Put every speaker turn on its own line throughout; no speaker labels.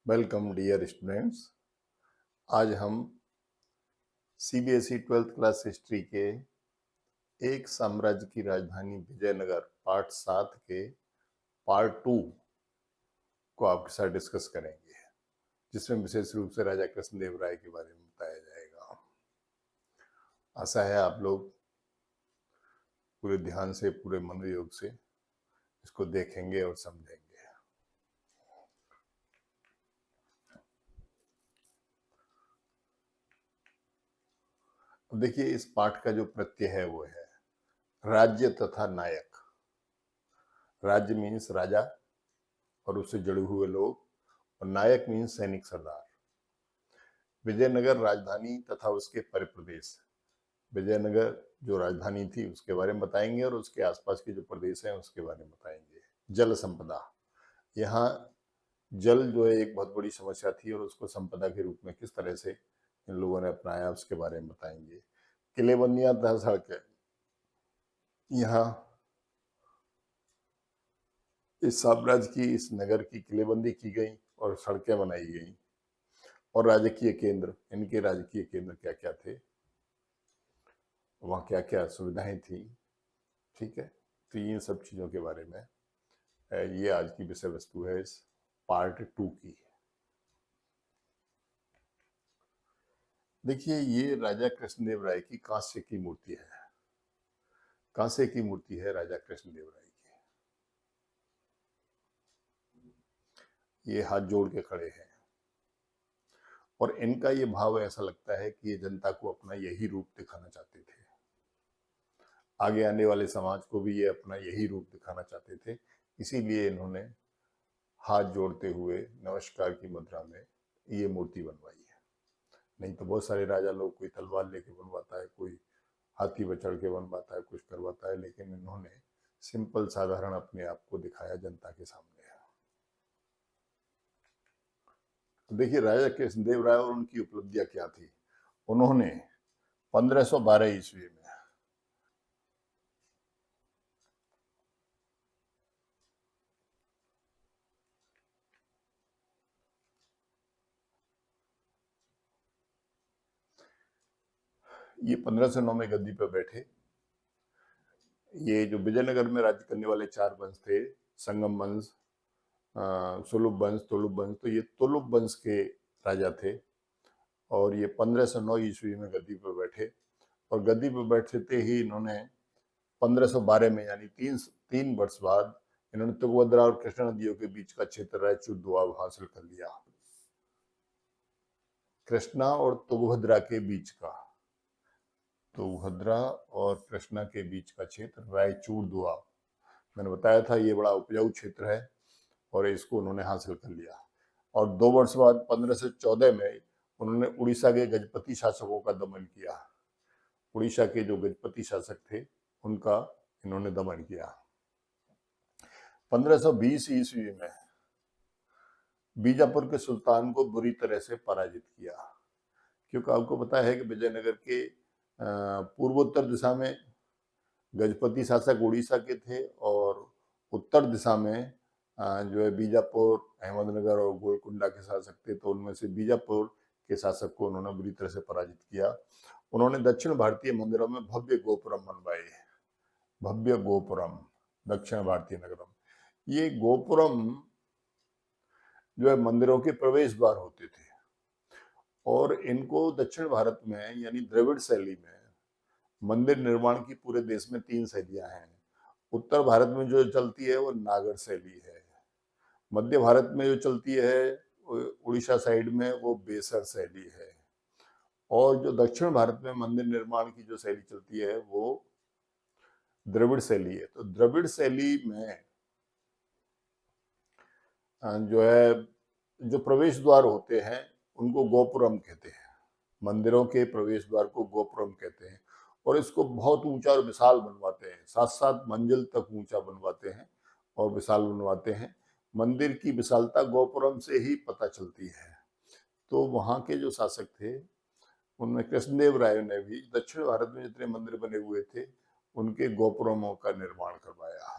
Welcome dear students. आज हम CBSE 12th class history के एक साम्राज्य की राजधानी विजयनगर पार्ट 7 के पार्ट 2 को आपके साथ डिस्कस करेंगे, जिसमें विशेष रूप से राजा कृष्णदेव राय के बारे में बताया जाएगा। आशा है आप लोग पूरे ध्यान से, पूरे मनोयोग से इसको देखेंगे और समझेंगे। अब देखिए, इस पाठ का जो प्रत्यय है वो है राज्य तथा नायक। राज्य मीन्स राजा और उससे जुड़े हुए लोग, और नायक मीन्स सैनिक सरदार। विजयनगर राजधानी तथा उसके परिप्रदेश। विजयनगर जो राजधानी थी उसके बारे में बताएंगे और उसके आसपास के जो प्रदेश हैं उसके बारे में बताएंगे। जल संपदा, यहाँ जल जो है एक बहुत बड़ी समस्या थी और उसको संपदा के रूप में किस तरह से इन लोगों ने अपनाया उसके बारे में बताएंगे। किलेबंदियां तथा सड़कें, यहाँ इस साम्राज्य की, इस नगर की किलेबंदी की गई और सड़कें बनाई गई। और राजकीय केंद्र, इनके राजकीय केंद्र क्या क्या थे, वहाँ क्या क्या सुविधाएं थी, ठीक है। तो इन सब चीज़ों के बारे में ये आज की विषय वस्तु है इस पार्ट 2 की। देखिए, ये राजा कृष्णदेव राय की कांस्य की मूर्ति है। कांस्य की मूर्ति है राजा कृष्णदेव राय की। ये हाथ जोड़ के खड़े हैं और इनका ये भाव ऐसा लगता है कि ये जनता को अपना यही रूप दिखाना चाहते थे। आगे आने वाले समाज को भी ये अपना यही रूप दिखाना चाहते थे, इसीलिए इन्होंने हाथ जोड़ते हुए नमस्कार की मुद्रा में ये मूर्ति बनवाई है। नहीं तो बहुत सारे राजा लोग कोई तलवार लेके बनवाता है, कोई हाथी पर चढ़ के बनवाता है, कुछ करवाता है, लेकिन इन्होंने सिंपल साधारण अपने आप को दिखाया जनता के सामने। तो देखिए, राजा कृष्णदेव राय और उनकी उपलब्धियां क्या थी। उन्होंने 1512 ईस्वी में ये 1509 में गद्दी पर बैठे। ये जो विजयनगर में राज्य करने वाले 4 वंश थे, संगम वंश, सुलभ वंश, तुलुप वंश, तो ये तुलुप वंश के राजा थे और ये 1509 ईस्वी में गद्दी पर बैठे। और गद्दी पर बैठते ही इन्होंने 1512 में, यानी तीन वर्ष बाद, इन्होंने तुंगभद्रा और कृष्णा नदियों के बीच का क्षेत्र रायचूर दोआब हासिल कर लिया। कृष्णा और तुंगभद्रा के बीच का, तुंगभद्रा और कृष्णा के बीच का क्षेत्र रायचूर दोआब, मैंने बताया था ये बड़ा उपजाऊ क्षेत्र है और इसको उन्होंने हासिल कर लिया। और 2 वर्ष बाद 1514 में उन्होंने उड़ीसा के गजपति शासकों का दमन किया। उड़ीसा के जो गजपति शासक थे उनका इन्होंने दमन किया। 1520 ईस्वी में बीजापुर के सुल्तान को बुरी तरह से पराजित किया, क्योंकि आपको पता है कि विजयनगर के पूर्वोत्तर दिशा में गजपति शासक उड़ीसा के थे और उत्तर दिशा में जो है बीजापुर, अहमदनगर और गोलकुंडा के शासक थे। तो उनमें से बीजापुर के शासक को उन्होंने बुरी तरह से पराजित किया। उन्होंने दक्षिण भारतीय मंदिरों में भव्य गोपुरम बनवाए। भव्य गोपुरम, दक्षिण भारतीय नगरम। ये गोपुरम जो है मंदिरों के प्रवेश द्वार होते थे और इनको दक्षिण भारत में, यानी द्रविड़ शैली में मंदिर निर्माण की पूरे देश में 3 शैलियां हैं। उत्तर भारत में जो चलती है वो नागर शैली है। मध्य भारत में जो चलती है उड़ीसा साइड में वो बेसर शैली है। और जो दक्षिण भारत में मंदिर निर्माण की जो शैली चलती है वो द्रविड़ शैली है। तो द्रविड़ शैली में जो है, जो प्रवेश द्वार होते हैं उनको गोपुरम कहते हैं। मंदिरों के प्रवेश द्वार को गोपुरम कहते हैं और इसको बहुत ऊंचा और विशाल बनवाते हैं, 7-7 मंजिल तक ऊंचा बनवाते हैं और विशाल बनवाते हैं। मंदिर की विशालता गोपुरम से ही पता चलती है। तो वहाँ के जो शासक थे उनमें कृष्णदेव राय ने भी दक्षिण भारत में जितने मंदिर बने हुए थे उनके गोपुरमों का निर्माण करवाया।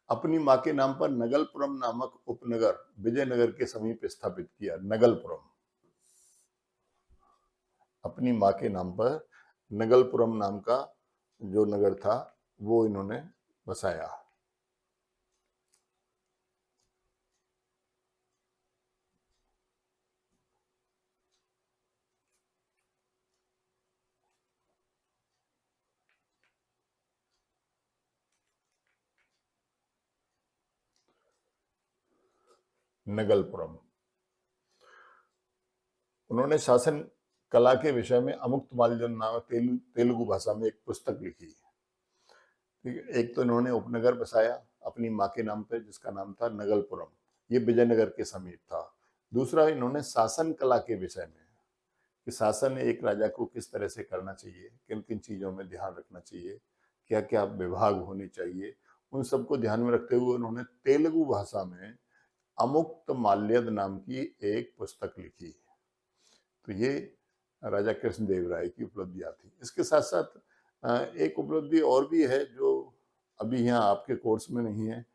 अपनी मां के नाम पर नगलपुरम नामक उपनगर विजयनगर के समीप स्थापित किया। नगलपुरम, अपनी मां के नाम पर नगलपुरम नाम का जो नगर था वो इन्होंने बसाया। नगलपुरम। उन्होंने शासन कला के विषय में अमुक्तमाल्यद नामक तेलुगु भाषा में एक पुस्तक लिखी। ठीक है, एक तो इन्होंने उपनगर बसाया अपनी माँ के नाम पे जिसका नाम था नगलपुरम, ये विजयनगर के समीप था। दूसरा, इन्होंने शासन कला के विषय में कि शासन एक राजा को किस तरह से करना चाहिए, किन किन चीजों में ध्यान रखना चाहिए, क्या क्या विभाग होने चाहिए, उन सबको ध्यान में रखते हुए उन्होंने तेलुगु भाषा में अमुक्तमाल्यद नाम की एक पुस्तक लिखी। तो ये राजा कृष्णदेव राय की उपलब्धियां थी। इसके साथ साथ एक उपलब्धि और भी है जो अभी यहाँ आपके कोर्स में नहीं है,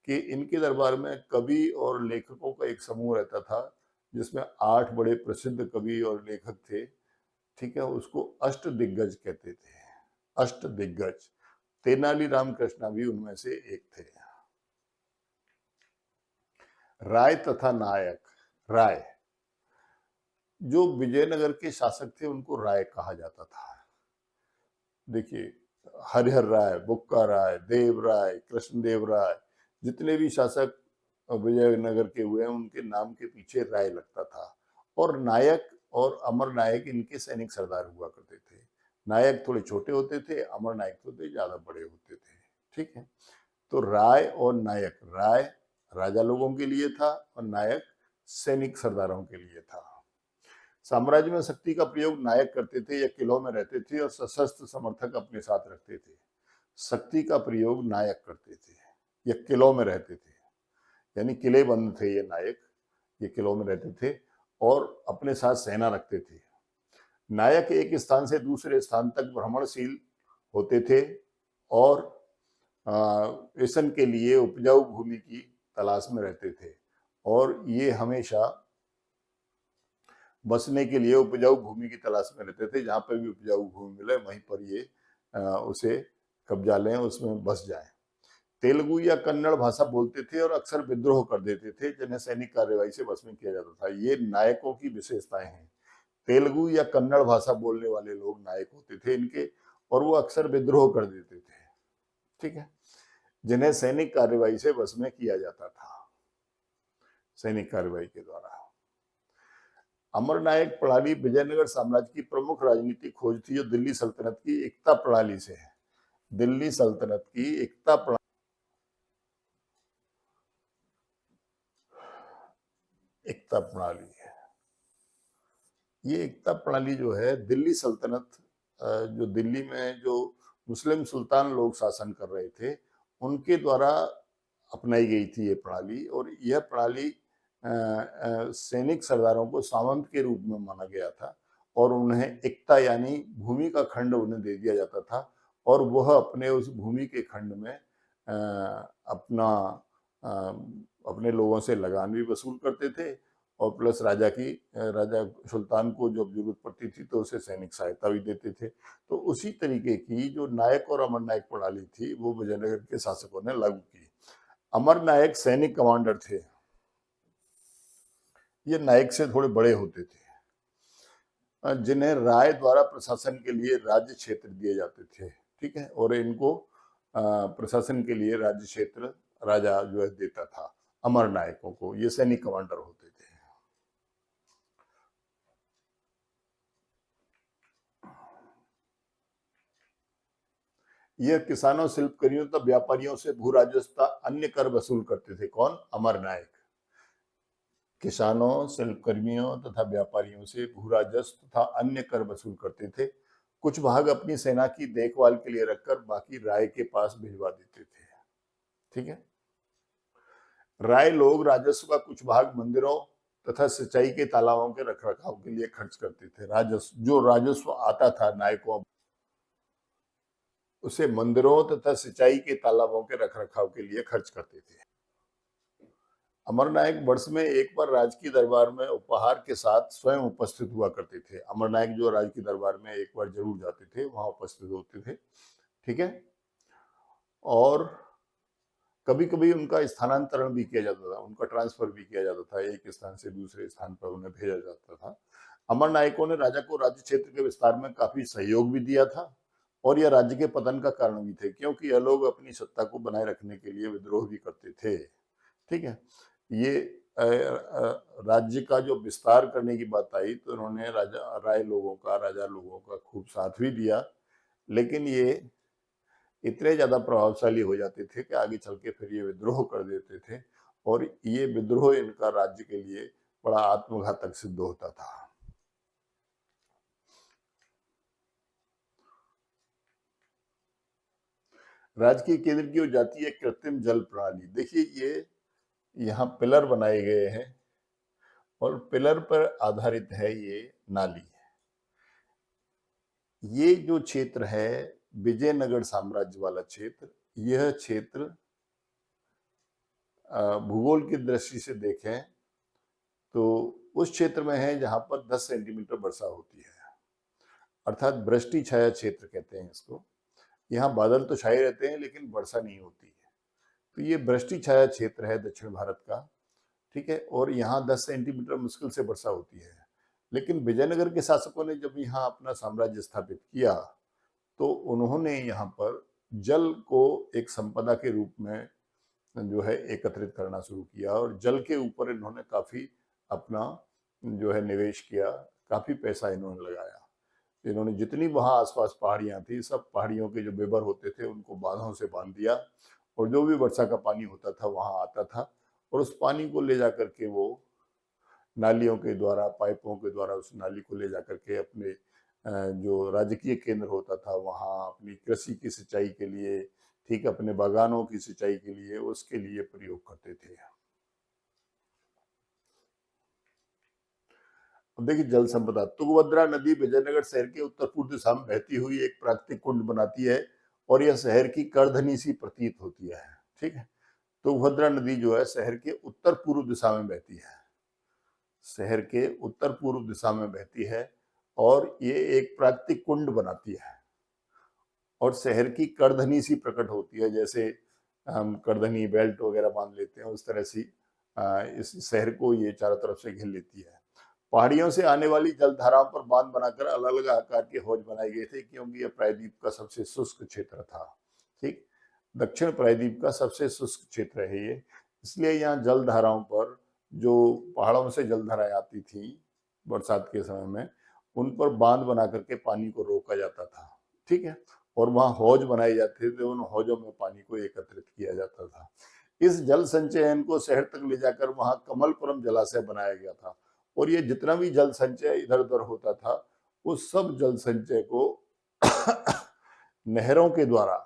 कि इनके दरबार में कवि और लेखकों का एक समूह रहता था जिसमें 8 बड़े प्रसिद्ध कवि और लेखक थे। ठीक है, उसको अष्ट दिग्गज कहते थे। अष्ट दिग्गज, तेनालीराम कृष्णा भी उनमें से एक थे। राय तथा नायक। राय, जो विजयनगर के शासक थे उनको राय कहा जाता था। देखिए, हरिहर राय, बुक्का राय, देव राय, कृष्णदेव राय, जितने भी शासक विजयनगर के हुए हैं उनके नाम के पीछे राय लगता था। और नायक और अमर नायक इनके सैनिक सरदार हुआ करते थे। नायक थोड़े छोटे होते थे, अमर नायक थोड़े ज्यादा बड़े होते थे। ठीक है, तो राय और नायक, राय राजा लोगों के लिए था और नायक सैनिक सरदारों के लिए था। साम्राज्य में शक्ति का प्रयोग नायक करते थे या किलों में रहते थे और सशस्त्र समर्थक अपने साथ रखते थे। शक्ति का प्रयोग नायक करते थे या किलों में रहते थे, यानी किले बंद थे ये नायक, ये किलों में रहते थे और अपने साथ सेना रखते थे। नायक एक स्थान से दूसरे स्थान तक भ्रमणशील होते थे और वेसन के लिए उपजाऊ भूमि की तलाश में रहते थे और ये हमेशा बसने के लिए उपजाऊ भूमि की तलाश में रहते थे। जहां पर भी उपजाऊ भूमि मिले वहीं पर ये उसे कब्जा लें, उसमें बस जाएं। तेलुगु या कन्नड़ भाषा बोलते थे और अक्सर विद्रोह कर देते थे जिन्हें सैनिक कार्यवाही से बस में किया जाता था। ये नायकों की विशेषताएं हैं। तेलुगु या कन्नड़ भाषा बोलने वाले लोग नायक होते थे इनके, और वो अक्सर विद्रोह कर देते थे। ठीक है, जिन्हें सैनिक कार्यवाही से बस में किया जाता था, सैनिक कार्यवाही के द्वारा। अमरनायक प्रणाली विजयनगर साम्राज्य की प्रमुख राजनीतिक खोज थी जो दिल्ली सल्तनत की एकता प्रणाली से है। दिल्ली सल्तनत की एकता प्रणाली, एकता प्रणाली है। ये एकता प्रणाली जो है दिल्ली सल्तनत, जो दिल्ली में जो मुस्लिम सुल्तान लोग शासन कर रहे थे उनके द्वारा अपनाई गई थी ये प्रणाली। और यह प्रणाली सैनिक सरदारों को सामंत के रूप में माना गया था और उन्हें एकता यानी भूमि का खंड उन्हें दे दिया जाता था और वह अपने उस भूमि के खंड में अपना अपने लोगों से लगान भी वसूल करते थे और प्लस राजा सुल्तान को जब जरूरत पड़ती थी तो उसे सैनिक सहायता भी देते थे। तो उसी तरीके की जो नायक और अमर नायक प्रणाली थी वो विजयनगर के शासकों ने लागू की। अमर नायक सैनिक कमांडर थे, ये नायक से थोड़े बड़े होते थे, जिन्हें राय द्वारा प्रशासन के लिए राज्य क्षेत्र दिए जाते थे। ठीक है, और इनको प्रशासन के लिए राज्य क्षेत्र राजा जो है देता था अमर नायकों को। ये सैनिक कमांडर होते थे। यह किसानों, शिल्पकारियों तथा व्यापारियों से भू राजस्व तथा अन्य कर वसूल करते थे। कौन? अमर नायक। किसानों, शिल्पकर्मियों तथा व्यापारियों से भू राजस्व तथा अन्य कर वसूल करते थे। कुछ भाग अपनी सेना की देखभाल के लिए रखकर बाकी राय के पास भिजवा देते थे। ठीक है, राय लोग राजस्व का कुछ भाग मंदिरों तथा सिंचाई के तालाबों के रखरखाव के लिए खर्च करते थे। राजस्व, जो राजस्व आता था नायकों, उसे मंदिरों तथा सिंचाई के तालाबों के रखरखाव के लिए खर्च करते थे। अमरनायक वर्ष में एक बार राजकीय दरबार में उपहार के साथ स्वयं उपस्थित हुआ करते थे। अमरनायक जो राजकीय दरबार में एक बार जरूर जाते थे, वहां उपस्थित होते थे। ठीक है। और कभी कभी उनका स्थानांतरण भी किया जाता था, उनका ट्रांसफर भी किया जाता था, एक स्थान से दूसरे स्थान पर उन्हें भेजा जाता था। अमरनायकों ने राजा को राज्य क्षेत्र के विस्तार में काफी सहयोग भी दिया था और यह राज्य के पतन का कारण भी थे, क्योंकि यह लोग अपनी सत्ता को बनाए रखने के लिए विद्रोह भी करते थे। ठीक है। ये राज्य का जो विस्तार करने की बात आई तो उन्होंने राजा लोगों का खूब साथ भी दिया, लेकिन ये इतने ज्यादा प्रभावशाली हो जाते थे कि आगे चल के फिर ये विद्रोह कर देते थे और ये विद्रोह इनका राज्य के लिए बड़ा आत्मघातक सिद्ध होता था। राजकीय केंद्र की हो जाती है कृत्रिम जल प्रणाली। देखिए, ये यहाँ पिलर बनाए गए हैं और पिलर पर आधारित है ये नाली। ये जो क्षेत्र है विजयनगर साम्राज्य वाला क्षेत्र, यह क्षेत्र भूगोल की दृष्टि से देखें तो उस क्षेत्र में है जहां पर 10 सेंटीमीटर वर्षा होती है, अर्थात वृष्टि छाया क्षेत्र कहते हैं इसको। यहाँ बादल तो छाए रहते हैं लेकिन वर्षा नहीं होती है, तो ये वृष्टि छाया क्षेत्र है दक्षिण भारत का। ठीक है। और यहाँ 10 सेंटीमीटर मुश्किल से वर्षा होती है। लेकिन विजयनगर के शासकों ने जब यहाँ अपना साम्राज्य स्थापित किया तो उन्होंने यहाँ पर जल को एक संपदा के रूप में जो है एकत्रित करना शुरू किया और जल के ऊपर इन्होंने काफी अपना जो है निवेश किया, काफी पैसा इन्होंने लगाया। इन्होंने जितनी वहां आसपास पहाड़ियां थी, सब पहाड़ियों के जो बेबर होते थे उनको बांधों से बांध दिया और जो भी वर्षा का पानी होता था वहां आता था और उस पानी को ले जाकर के वो नालियों के द्वारा, पाइपों के द्वारा उस नाली को ले जाकर के अपने जो राजकीय केंद्र होता था वहां अपनी कृषि की सिंचाई के लिए, ठीक, अपने बागानों की सिंचाई के लिए, उसके लिए प्रयोग करते थे। अब देखिए जल संपदा। तुंगभद्रा नदी विजयनगर शहर के उत्तर पूर्व दिशा में बहती हुई एक प्राकृतिक कुंड बनाती है और यह शहर की करधनी सी प्रतीत होती है। ठीक है। तुंगभद्रा नदी जो है शहर के उत्तर पूर्व दिशा में बहती है, शहर के उत्तर पूर्व दिशा में बहती है और ये एक प्राकृतिक कुंड बनाती है और शहर की करधनी सी प्रकट होती है। जैसे हम करधनी बेल्ट वगैरह बांध लेते हैं उस तरह से इस शहर को ये चारों तरफ से घेर लेती है। पहाड़ियों से आने वाली जलधाराओं पर बांध बनाकर अलग अलग आकार के हौज बनाए गए थे, क्योंकि यह प्रायद्वीप का सबसे शुष्क क्षेत्र था। ठीक, दक्षिण प्रायद्वीप का सबसे शुष्क क्षेत्र है ये, इसलिए यहाँ जलधाराओं पर, जो पहाड़ों से जलधाराएं आती थी बरसात के समय में, उन पर बांध बना करके पानी को रोका जाता था। ठीक है। और वहां हौज बनाए जाते थे, उन हौजों में पानी को एकत्रित किया जाता था। इस जल संचयन को शहर तक ले जाकर वहां कमलपुरम जलाशय बनाया गया था और ये जितना भी जल संचय इधर उधर होता था उस सब जल संचय को नहरों के द्वारा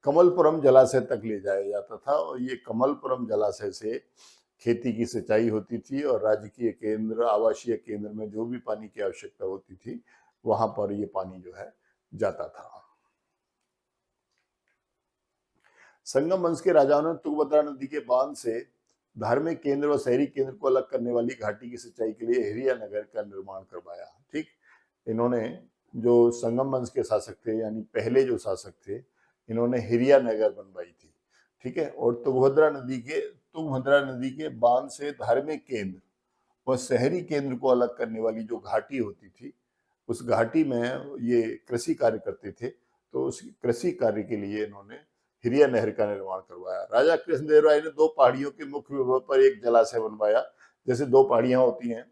कमलपुरम जलाशय तक ले जाया जाता था और ये कमलपुरम जलाशय से खेती की सिंचाई होती थी और राजकीय केंद्र, आवासीय केंद्र में जो भी पानी की आवश्यकता होती थी वहां पर ये पानी जो है जाता था। संगम वंश के राजाओं ने तुंगभद्रा नदी के बांध से धार्मिक केंद्र और शहरी केंद्र को अलग करने वाली घाटी की सिंचाई के लिए हिरिया नगर का निर्माण करवाया। ठीक, इन्होंने, जो संगम वंश के शासक थे यानी पहले जो शासक थे, इन्होंने हिरिया नगर बनवाई थी। ठीक है। और तुंगभद्रा नदी के बांध से धार्मिक केंद्र और शहरी केंद्र को अलग करने वाली जो घाटी होती थी, उस घाटी में ये कृषि कार्य करते थे, तो उस कृषि कार्य के लिए इन्होंने हिरिया नहर का निर्माण करवाया। राजा कृष्णदेव राय ने दो पहाड़ियों के मुख्य विभव पर एक जलाशय बनवाया। जैसे दो पहाड़ियां होती हैं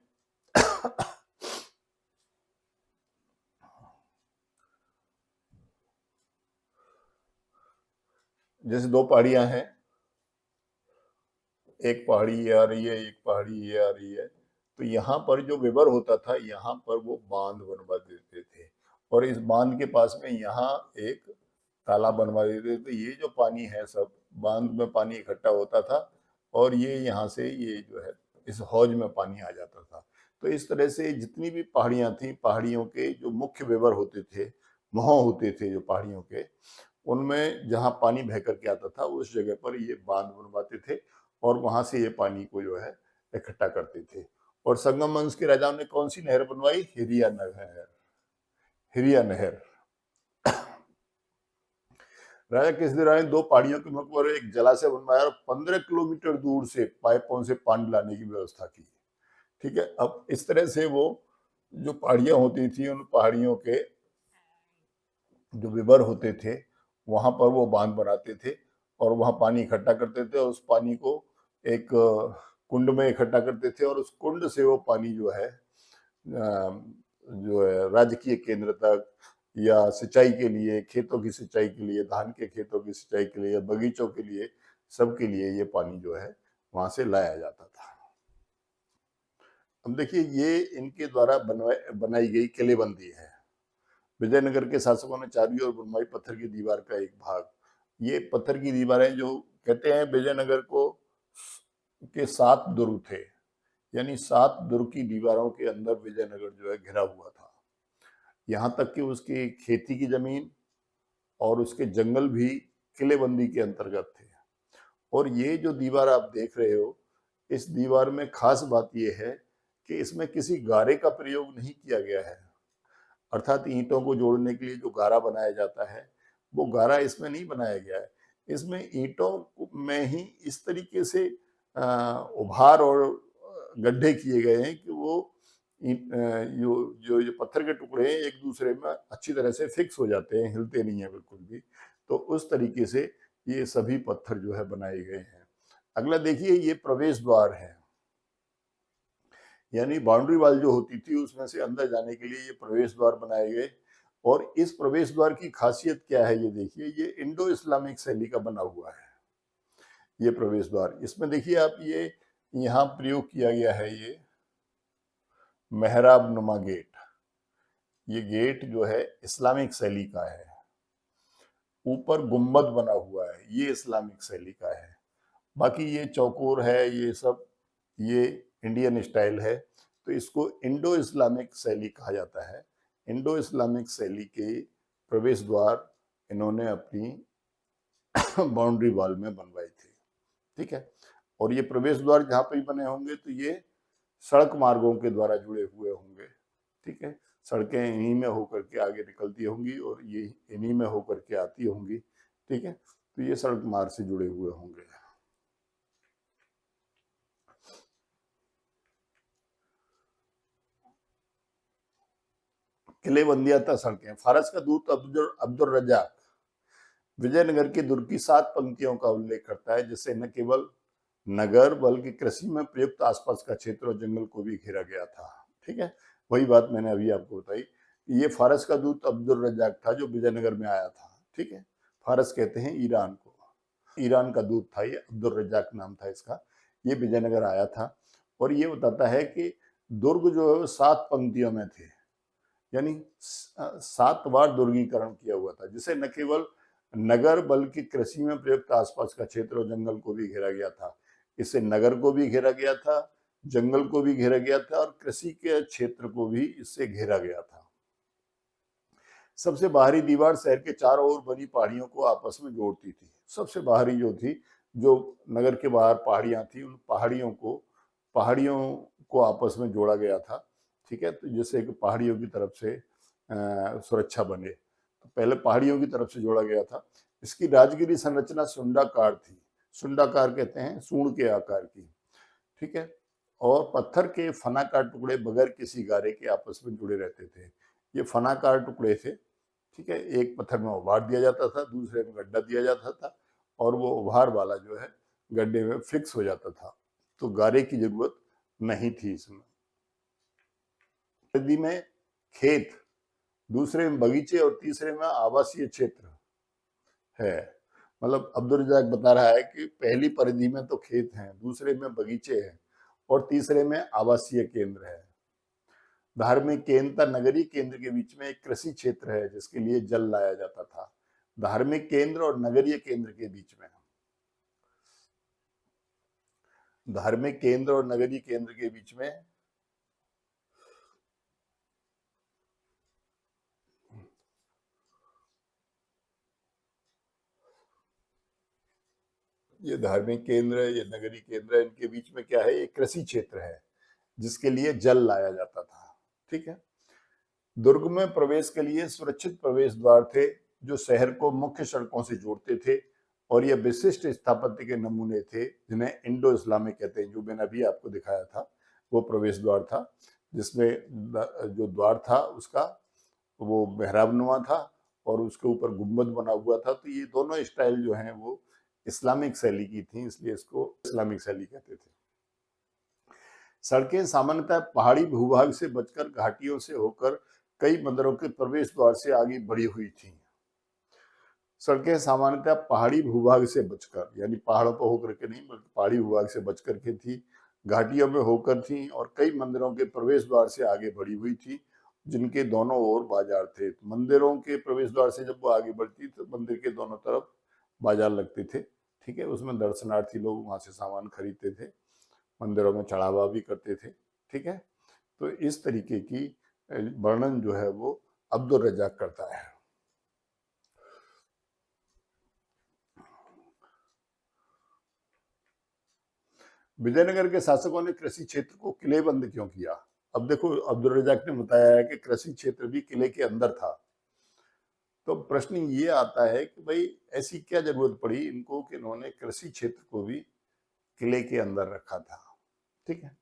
जैसे दो पहाड़ियां हैं, एक पहाड़ी ये आ रही है, एक पहाड़ी ये आ रही है, तो यहाँ पर जो विवर होता था यहाँ पर वो बांध बनवा देते थे और इस बांध के पास में यहाँ एक तालाब बनवा देते थे। तो ये जो पानी है सब बांध में पानी इकट्ठा होता था और ये यहाँ से ये जो है इस हौज में पानी आ जाता था। तो इस तरह से जितनी भी पहाड़ियां थी, पहाड़ियों के जो मुख्य विवर होते थे मोह होते थे जो पहाड़ियों के, उनमें जहाँ पानी बह करके आता था उस जगह पर ये बांध बनवाते थे और वहां से ये पानी को जो है इकट्ठा करते थे। और संगम वंश के राजाओं ने कौन सी नहर बनवाई? हिरिया नहर। हिरिया नहर। राजा कृष्णदेवराय ने दो पहाड़ियों के मुख पर एक जलाशय बनवाया और 15 किलोमीटर दूर से पाइपों से पानी लाने की व्यवस्था की। ठीक है, अब इस तरह से वो जो पहाड़ियां होती थी उन पहाड़ियों के जो विवर होते थे वहां पर वो बांध बनाते थे और वहां पानी इकट्ठा करते थे और उस पानी को एक कुंड में इकट्ठा करते थे और उस कुंड से वो पानी जो है राजकीय केंद्र तक या सिंचाई के लिए, खेतों की सिंचाई के लिए, धान के खेतों की सिंचाई के लिए, बगीचों के लिए, सबके लिए ये पानी जो है वहां से लाया जाता था। अब देखिए ये इनके द्वारा बनाई गई किलेबंदी है। विजयनगर के शासकों ने चारों ओर बनवाई पत्थर की दीवार का एक भाग। ये पत्थर की दीवारें जो कहते हैं विजयनगर को के 7 दुर्ग थे, यानी 7 दुर्ग की दीवारों के अंदर विजयनगर जो है घिरा हुआ था। यहाँ तक कि उसकी खेती की जमीन और उसके जंगल भी किलेबंदी के अंतर्गत थे। और ये जो दीवार आप देख रहे हो, इस दीवार में खास बात यह है कि इसमें किसी गारे का प्रयोग नहीं किया गया है। अर्थात ईंटों को जोड़ने के लिए जो गारा बनाया जाता है वो गारा इसमें नहीं बनाया गया है। इसमें ईंटों में ही इस तरीके से उभार और गड्ढे किए गए हैं कि वो जो पत्थर के टुकड़े हैं एक दूसरे में अच्छी तरह से फिक्स हो जाते हैं, हिलते नहीं है बिल्कुल भी। तो उस तरीके से ये सभी पत्थर जो है बनाए गए हैं। अगला देखिए, ये प्रवेश द्वार है, यानी बाउंड्री वॉल जो होती थी उसमें से अंदर जाने के लिए ये प्रवेश द्वार बनाए गए। और इस प्रवेश द्वार की खासियत क्या है ये देखिए, ये इंडो इस्लामिक शैली का बना हुआ है ये प्रवेश द्वार। इसमें देखिए आप, ये यहाँ प्रयोग किया गया है ये मेहराब नुमा गेट। ये गेट जो है इस्लामिक शैली का है, ऊपर गुम्बद बना हुआ है, ये इस्लामिक शैली का है। बाकी ये चौकोर है, ये सब ये इंडियन स्टाइल है। तो इसको इंडो इस्लामिक शैली कहा जाता है। इंडो इस्लामिक शैली के प्रवेश द्वार इन्होंने अपनी बाउंड्री वॉल में बनवाई थी। ठीक है, और ये प्रवेश द्वार जहाँ पे बने होंगे तो ये सड़क मार्गों के द्वारा जुड़े हुए होंगे। ठीक है, सड़कें इन्हीं में होकर के आगे निकलती होंगी और ये इन्हीं में होकर के आती होंगी। ठीक है, तो ये सड़क मार्ग से जुड़े हुए होंगे। किलेबंदियाता सड़कें। फारस का दूत अब्दुल रज्जाक विजयनगर के दुर्ग की 7 पंक्तियों का उल्लेख करता है, जिससे न केवल नगर बल्कि कृषि में प्रयुक्त आसपास का क्षेत्र और जंगल को भी घेरा गया था। ठीक है, वही बात मैंने अभी आपको बताई। ये फारस का दूत अब्दुल रज्जाक था जो विजयनगर में आया था। ठीक है, फारस कहते हैं ईरान को, ईरान का दूत था ये, अब्दुल रज्जाक नाम था इसका। ये विजयनगर आया था और ये बताता है कि दुर्ग जो है 7 पंक्तियों में थे, यानी 7 बार दुर्गीकरण किया हुआ था, जिसे न केवल नगर बल्कि कृषि में प्रयुक्त आसपास का क्षेत्र और जंगल को भी घेरा गया था। इससे नगर को भी घेरा गया था, जंगल को भी घेरा गया था और कृषि के क्षेत्र को भी इससे घेरा गया था। सबसे बाहरी दीवार शहर के चारों ओर बनी पहाड़ियों को आपस में जोड़ती थी। सबसे बाहरी जो थी, जो नगर के बाहर पहाड़ियां थी, उन पहाड़ियों को आपस में जोड़ा गया था। ठीक है, तो जैसे कि पहाड़ियों की तरफ से सुरक्षा बने, तो पहले पहाड़ियों की तरफ से जोड़ा गया था। इसकी राजगिरी संरचना सुंडाकार थी। सुंडाकार कहते हैं सूंड के आकार की। ठीक है, और पत्थर के फनाकार टुकड़े बगैर किसी गारे के आपस में जुड़े रहते थे। ये फनाकार टुकड़े थे। ठीक है, एक पत्थर में उभार दिया जाता था, दूसरे में गड्ढा दिया जाता था और वो उभार वाला जो है गड्ढे में फिक्स हो जाता था, तो गारे की जरूरत नहीं थी इसमें। नदी में खेत, दूसरे में बगीचे और तीसरे में आवासीय क्षेत्र है। मतलब अब्दुल रजाक बता रहा है कि पहली परिधि में तो खेत हैं, दूसरे में बगीचे हैं और तीसरे में आवासीय केंद्र है। धार्मिक केंद्र नगरीय केंद्र के बीच में एक कृषि क्षेत्र है जिसके लिए जल लाया जाता था। धार्मिक केंद्र और नगरीय केंद्र के बीच में, धार्मिक केंद्र और नगरीय केंद्र के बीच में ये धार्मिक केंद्र, ये नगरीय केंद्र, इनके बीच में क्या है, एक कृषि क्षेत्र है जिसके लिए जल लाया जाता था। ठीक है। दुर्ग में प्रवेश के लिए सुरक्षित प्रवेश द्वार थे जो शहर को मुख्य सड़कों से जोड़ते थे, और ये विशिष्ट स्थापत्य के नमूने थे जिन्हें इंडो इस्लामिक कहते हैं। जो मैंने अभी आपको दिखाया था वो प्रवेश द्वार था, जिसमें जो द्वार था उसका वो मेहराबनुमा था और उसके ऊपर गुंबद बना हुआ था। तो ये दोनों स्टाइल जो हैं वो इस्लामिक शैली की थी, इसलिए इसको इस्लामिक शैली कहते थे। सड़कें सामान्यतः पहाड़ी भूभाग से बचकर घाटियों से होकर कई मंदिरों के प्रवेश द्वार से आगे बढ़ी हुई थी। सड़कें सामान्यतः पहाड़ी भूभाग से बचकर, यानी पहाड़ों पर होकर के नहीं बल्कि पहाड़ी भूभाग से बचकर के थी, घाटियों में होकर थी और कई मंदिरों के प्रवेश द्वार से आगे बढ़ी हुई थी, जिनके दोनों ओर बाजार थे। मंदिरों के प्रवेश द्वार से जब वो आगे बढ़ती तो मंदिर के दोनों तरफ बाजार लगते थे। ठीक है। उसमें दर्शनार्थी लोग वहां से सामान खरीदते थे, मंदिरों में चढ़ावा भी करते थे। ठीक है। तो इस तरीके की वर्णन जो है वो अब्दुल रज्जाक करता है। विजयनगर के शासकों ने कृषि क्षेत्र को किलेबंद क्यों किया? अब देखो, अब्दुल रज्जाक ने बताया है कि कृषि क्षेत्र भी किले के अंदर था। तो प्रश्न ये आता है कि भाई ऐसी क्या जरूरत पड़ी इनको कि इन्होंने कृषि क्षेत्र को भी किले के अंदर रखा था? ठीक है।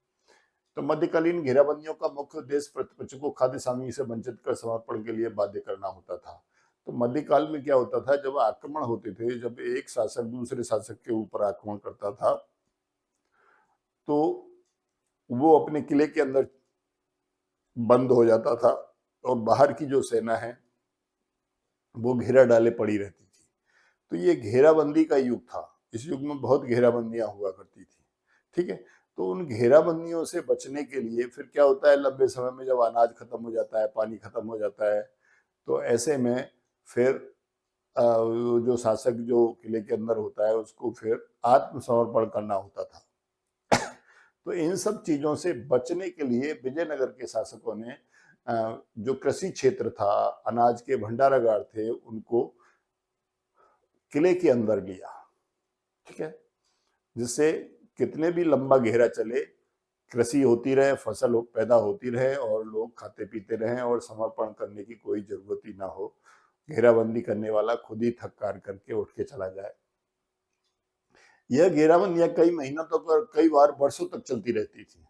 तो मध्यकालीन घेराबंदियों का मुख्य उद्देश्य प्रतिपक्ष को खाद्य सामग्री से वंचित कर समर्पण के लिए बाध्य करना होता था। तो मध्यकाल में क्या होता था, जब आक्रमण होते थे, जब एक शासक दूसरे शासक के ऊपर आक्रमण करता था तो वो अपने किले के अंदर बंद हो जाता था और बाहर की जो सेना है वो घेरा डाले पड़ी रहती थी। तो ये घेराबंदी का युग था। इस युग में बहुत घेराबंदियां हुआ करती थी। ठीक है। तो उन घेराबंदियों से बचने के लिए फिर क्या होता है, लंबे समय में जब अनाज खत्म हो जाता है, पानी खत्म हो जाता है, तो ऐसे में फिर वो जो शासक जो किले के अंदर होता है उसको फिर आत्मसमर्पण करना होता था। तो इन सब चीजों से बचने के लिए विजयनगर के शासकों ने जो कृषि क्षेत्र था, अनाज के भंडारागार थे, उनको किले के अंदर लिया। ठीक है। जिससे कितने भी लंबा घेरा चले, कृषि होती रहे, फसल पैदा होती रहे और लोग खाते पीते रहें और समर्पण करने की कोई जरूरत ही ना हो। घेराबंदी करने वाला खुद ही थक कार करके उठ के चला जाए। यह घेराबंदियां कई महीनों तक और कई बार वर्षों तक चलती रहती थी।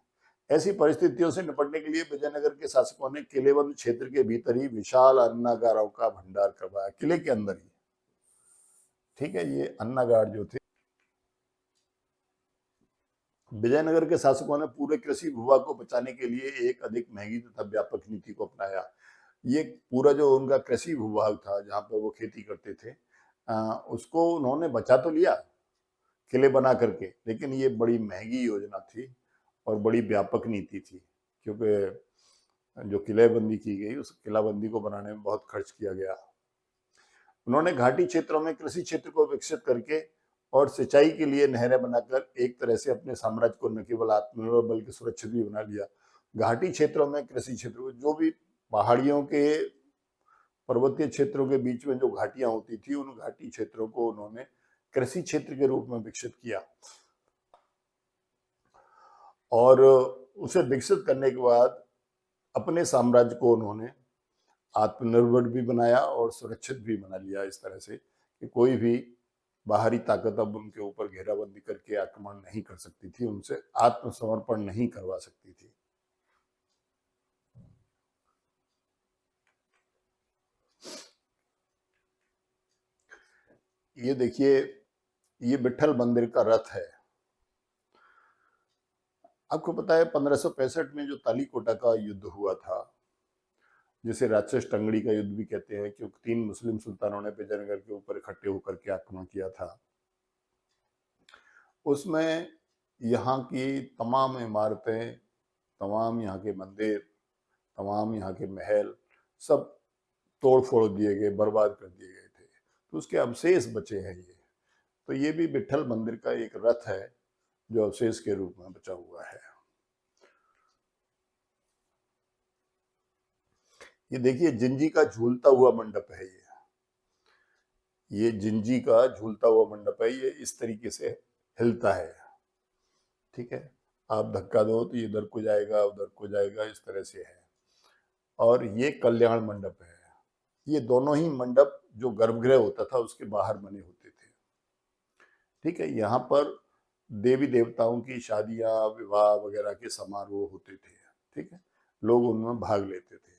ऐसी परिस्थितियों से निपटने के लिए विजयनगर के शासकों ने किलेबंद क्षेत्र के भीतर ही विशाल अन्नागारों का भंडार करवाया, किले के अंदर ही। ठीक है। ये अन्नागार जो थे, विजयनगर के शासकों ने पूरे कृषि भूभाग को बचाने के लिए एक अधिक महंगी तथा व्यापक नीति को अपनाया। ये पूरा जो उनका कृषि भूभाग था जहाँ पे वो खेती करते थे, उसको उन्होंने बचा तो लिया किले बना करके, लेकिन ये बड़ी महंगी योजना थी और बड़ी व्यापक नीति थी, क्योंकि जो किलेबंदी की गई उस किलाबंदी को बनाने में बहुत खर्च किया गया। उन्होंने घाटी क्षेत्रों में कृषि क्षेत्र को विकसित करके और सिंचाई के लिए नहरें बनाकर एक तरह से अपने साम्राज्य को न केवल आत्मनिर्भर बल्कि सुरक्षित भी बना लिया। घाटी क्षेत्रों में कृषि क्षेत्र, जो भी पहाड़ियों के पर्वतीय क्षेत्रों के बीच में जो घाटियां होती थी, उन घाटी क्षेत्रों को उन्होंने कृषि क्षेत्र के रूप में विकसित किया और उसे विकसित करने के बाद अपने साम्राज्य को उन्होंने आत्मनिर्भर भी बनाया और सुरक्षित भी बना लिया, इस तरह से कि कोई भी बाहरी ताकत अब उनके ऊपर घेराबंदी करके आक्रमण नहीं कर सकती थी, उनसे आत्मसमर्पण नहीं करवा सकती थी। ये देखिए, ये विठल मंदिर का रथ है। आपको पता है 1565 में जो तालीकोटा का युद्ध हुआ था, जिसे राक्षस टंगड़ी का युद्ध भी कहते हैं, क्योंकि 3 मुस्लिम सुल्तानों ने विजयनगर के ऊपर इकट्ठे होकर के आक्रमण किया था। उसमें यहाँ की तमाम इमारतें, तमाम यहाँ के मंदिर, तमाम यहाँ के महल सब तोड़ फोड़ दिए गए, बर्बाद कर दिए गए थे। तो उसके अवशेष बचे हैं ये। तो ये भी विठल मंदिर का एक रथ है जो अवशेष के रूप में बचा हुआ है। ये देखिए, जिंजी का झूलता हुआ मंडप है ये। ये जिंजी का झूलता हुआ मंडप है, ये इस तरीके से हिलता है। ठीक है, आप धक्का दो तो ये इधर को जाएगा, उधर को जाएगा, इस तरह से है। और ये कल्याण मंडप है। ये दोनों ही मंडप जो गर्भगृह होता था उसके बाहर बने होते थे। ठीक है, यहाँ पर देवी देवताओं की शादियां, विवाह वगैरह के समारोह होते थे। ठीक है, लोग उनमें भाग लेते थे।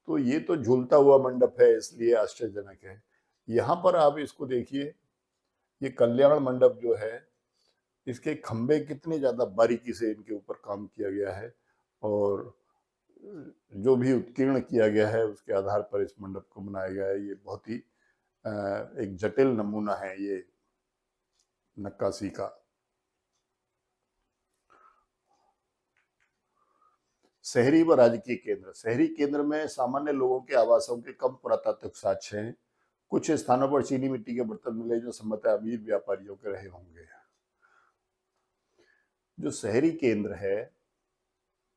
तो ये तो झूलता हुआ मंडप है, इसलिए आश्चर्यजनक है। यहाँ पर आप इसको देखिए, ये कल्याण मंडप जो है, इसके खंभे कितने ज्यादा बारीकी से इनके ऊपर काम किया गया है, और जो भी उत्कीर्ण किया गया है उसके आधार पर इस मंडप को बनाया गया है। ये बहुत ही एक जटिल नमूना है ये नक्काशी का। शहरी व राजकीय केंद्र। शहरी केंद्र में सामान्य लोगों के आवासों के कम पुरातात्विक साक्ष्य हैं। कुछ स्थानों पर चीनी मिट्टी के बर्तन मिले जो संभवतः अमीर व्यापारियों के रहे होंगे। जो शहरी केंद्र है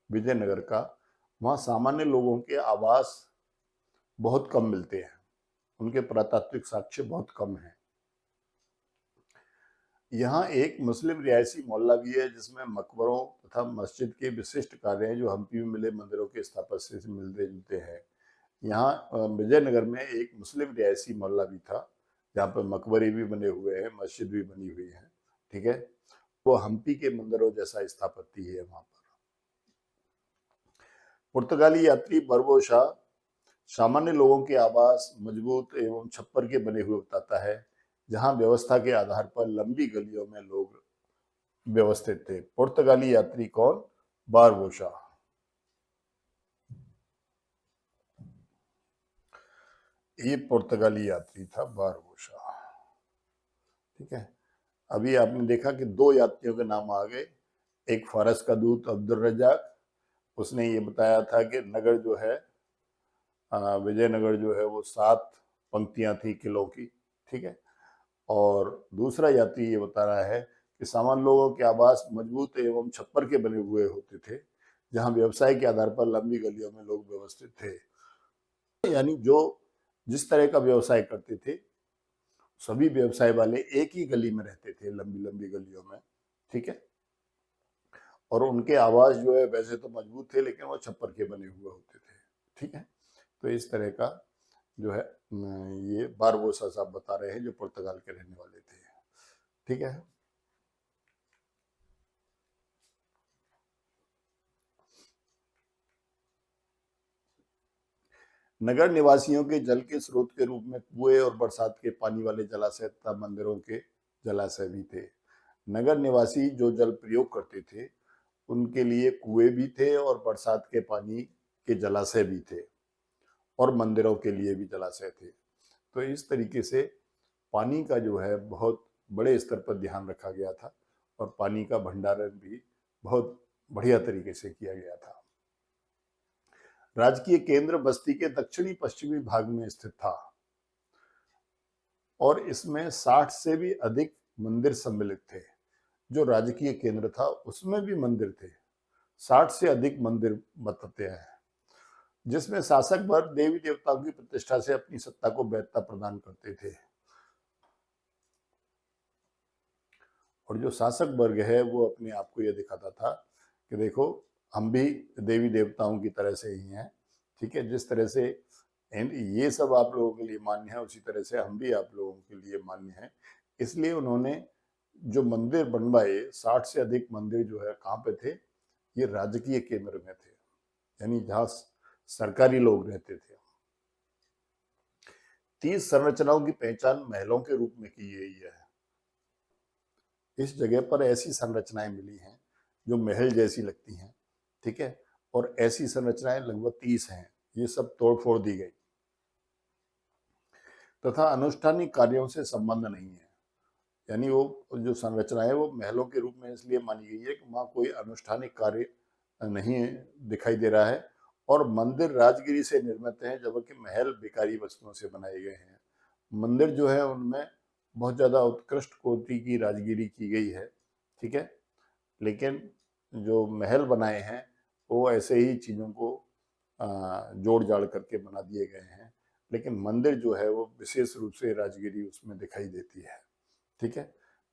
विजयनगर का, वहां सामान्य लोगों के आवास बहुत कम मिलते हैं, उनके पुरातात्विक साक्ष्य बहुत कम हैं। यहाँ एक मुस्लिम रिहायशी मोहल्ला भी है जिसमें मकबरों तथा मस्जिद के विशिष्ट कार्य हैं जो हम्पी में मिले मंदिरों के स्थापत्य से मिलते जुलते हैं। यहाँ विजयनगर में एक मुस्लिम रिहायशी मोहल्ला भी था जहाँ पर मकबरे भी बने हुए हैं, मस्जिद भी बनी हुई है। ठीक है, वो हम्पी के मंदिरों जैसा स्थापत्य है वहां पर। पुर्तगाली यात्री बरबोशा सामान्य लोगों के आवास मजबूत एवं छप्पर के बने हुए बताता है, जहां व्यवस्था के आधार पर लंबी गलियों में लोग व्यवस्थित थे। पुर्तगाली यात्री कौन? बारबोशा। ये पुर्तगाली यात्री था बारबोशा। ठीक है, अभी आपने देखा कि दो यात्रियों के नाम आ गए। एक फारस का दूत अब्दुल रज्जाक, उसने ये बताया था कि नगर जो है विजयनगर जो है वो 7 पंक्तियां थी किलों की। ठीक है, और दूसरा यात्री ये बता रहा है कि सामान्य लोगों के आवास मजबूत एवं छप्पर के बने हुए होते थे, जहां व्यवसाय के आधार पर लंबी गलियों में लोग व्यवस्थित थे। यानी जो जिस तरह का व्यवसाय करते थे, सभी व्यवसाय वाले एक ही गली में रहते थे, लंबी लंबी गलियों में। ठीक है, और उनके आवास जो है वैसे तो मजबूत थे, लेकिन वो छप्पर के बने हुए होते थे। ठीक है, तो इस तरह का जो है ये बारबोसा साहब बता रहे हैं जो पुर्तगाल के रहने वाले थे। ठीक है, नगर निवासियों के जल के स्रोत के रूप में कुएं और बरसात के पानी वाले जलाशय तथा मंदिरों के जलाशय भी थे। नगर निवासी जो जल प्रयोग करते थे उनके लिए कुएं भी थे और बरसात के पानी के जलाशय भी थे, और मंदिरों के लिए भी जलाशय थे। तो इस तरीके से पानी का जो है बहुत बड़े स्तर पर ध्यान रखा गया था, और पानी का भंडारण भी बहुत बढ़िया तरीके से किया गया था। राजकीय केंद्र बस्ती के दक्षिणी पश्चिमी भाग में स्थित था, और इसमें 60 से भी अधिक मंदिर सम्मिलित थे। जो राजकीय केंद्र था उसमें भी मंदिर थे, 60 से अधिक मंदिर बताते हैं, जिसमें शासक वर्ग देवी देवताओं की प्रतिष्ठा से अपनी सत्ता को वैधता प्रदान करते थे। और जो शासक वर्ग है वो अपने आप को यह दिखाता था कि देखो, हम भी देवी देवताओं की तरह से ही हैं। ठीक है, जिस तरह से ये सब आप लोगों के लिए मान्य है, उसी तरह से हम भी आप लोगों के लिए मान्य हैं। इसलिए उन्होंने जो मंदिर बनवाए, 60 से अधिक मंदिर जो है कहाँ पे थे? ये राजकीय केंद्र में थे, यानी जहाँ सरकारी लोग रहते थे। 30 संरचनाओं की पहचान महलों के रूप में की गई है। इस जगह पर ऐसी संरचनाएं मिली हैं जो महल जैसी लगती हैं। ठीक है, और ऐसी संरचनाएं लगभग 30 हैं। ये सब तोड़-फोड़ दी गई तथा अनुष्ठानिक कार्यों से संबंध नहीं है। यानी वो जो संरचना है वो महलों के रूप में इसलिए मानी गई है कि वहाँ कोई अनुष्ठानिक कार्य नहीं दिखाई दे रहा है, और मंदिर राजगिरी से निर्मित हैं, जबकि महल बेकारी वस्तुओं से बनाए गए हैं। मंदिर जो है उनमें बहुत ज़्यादा उत्कृष्ट कोटि की राजगिरी की गई है। ठीक है, लेकिन जो महल बनाए हैं वो ऐसे ही चीज़ों को जोड़ जाड़ करके बना दिए गए हैं, लेकिन मंदिर जो है वो विशेष रूप से राजगिरी उसमें दिखाई देती है। ठीक है,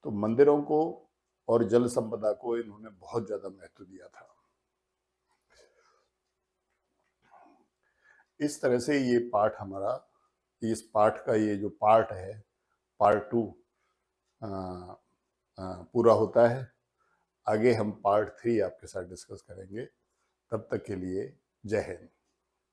तो मंदिरों को और जल संपदा को इन्होंने बहुत ज्यादा महत्व दिया था। इस तरह से ये पाठ हमारा, इस पाठ का ये जो पार्ट है, पार्ट 2 पूरा होता है। आगे हम पार्ट 3 आपके साथ डिस्कस करेंगे। तब तक के लिए जय हिंद।